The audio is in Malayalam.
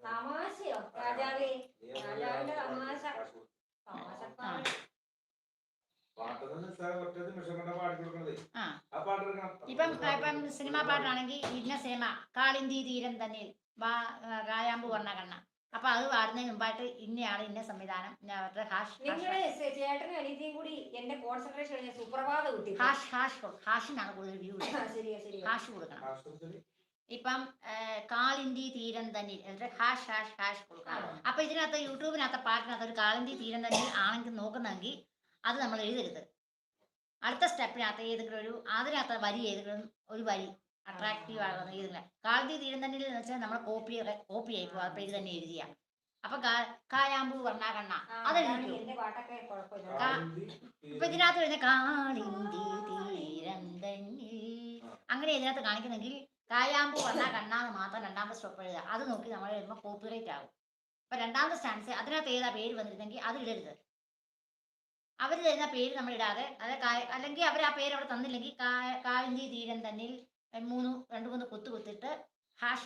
തമാശയോ രാജാവേ? രാജാവിന്റെ തമാശ തമാശക്കാരൻ. ഇപ്പം സിനിമാ പാട്ടാണെങ്കിൽ ഇന്ന സിനിമ കാളിന്തി തീരം തന്നെ കായാമ്പു വർണ്ണ കണ്ണ. അപ്പൊ അത് പാടുന്നതിന് മുമ്പായിട്ട് ഇന്നയാള് ഇന്ന സംവിധാനം അവരുടെ നിങ്ങളുടെ ചേട്ടനും അനിയത്തിയും കൂടി എന്റെ കോൺസെൻട്രേഷൻ സുപ്രഭാതം കിട്ടി. ഹാഷിനാണ് കൂടുതൽ വ്യൂ. ഹാഷ് കൊടുക്കണം. ഇപ്പം കാളിന്തി തീരം തന്നെ ഹാഷ് കൊടുക്കണം. അപ്പൊ ഇതിനകത്ത് യൂട്യൂബിനകത്ത് പാട്ടിനകത്ത് ഒരു കാളിന്തി തീരം തന്നെ ആണെങ്കിൽ നോക്കുന്നെങ്കിൽ അത് നമ്മൾ എഴുതരുത്. അടുത്ത സ്റ്റെപ്പിനകത്ത് ഏതെങ്കിലും അതിനകത്ത് വരി ഏതെങ്കിലും ഒരു വരി അട്രാക്റ്റീവ് ആകുന്ന ഏതെങ്കിലും കാളിന്തി തീരം തന്നെ എന്ന് വെച്ചാൽ നമ്മൾ കോപ്പി ആയിപ്പോ അപ്പൊ ഇത് തന്നെ എഴുതിയ. അപ്പൊ കായാമ്പൂ വർണ്ണ കണ്ണ അതെഴുതി. ഇപ്പൊ ഇതിനകത്ത് വരുന്ന കാളിന്തി തീരം തന്നെ അങ്ങനെ ഇതിനകത്ത് കാണിക്കുന്നെങ്കിൽ കായാമ്പൂ വർണ്ണ കണ്ണ എന്ന് മാത്രം രണ്ടാമത്തെ സ്റ്റെപ്പ് എഴുതുക. അത് നോക്കി നമ്മൾ എഴുതുമ്പോൾ കോപ്പിറൈറ്റ് ആകും. അപ്പൊ രണ്ടാമത്തെ സ്റ്റാൻസ് അതിനകത്ത് ഏതാ പേര് വന്നിരുന്നെങ്കിൽ അത് ഇടരുത്. അവർ തരുന്ന പേര് നമ്മൾ ഇടാതെ അല്ലെങ്കിൽ അവർ ആ പേര് അവിടെ തന്നില്ലെങ്കിൽ കാളിന്തി തീരം തന്നിൽ 2-3 കുത്തിട്ട് ഹാഷ്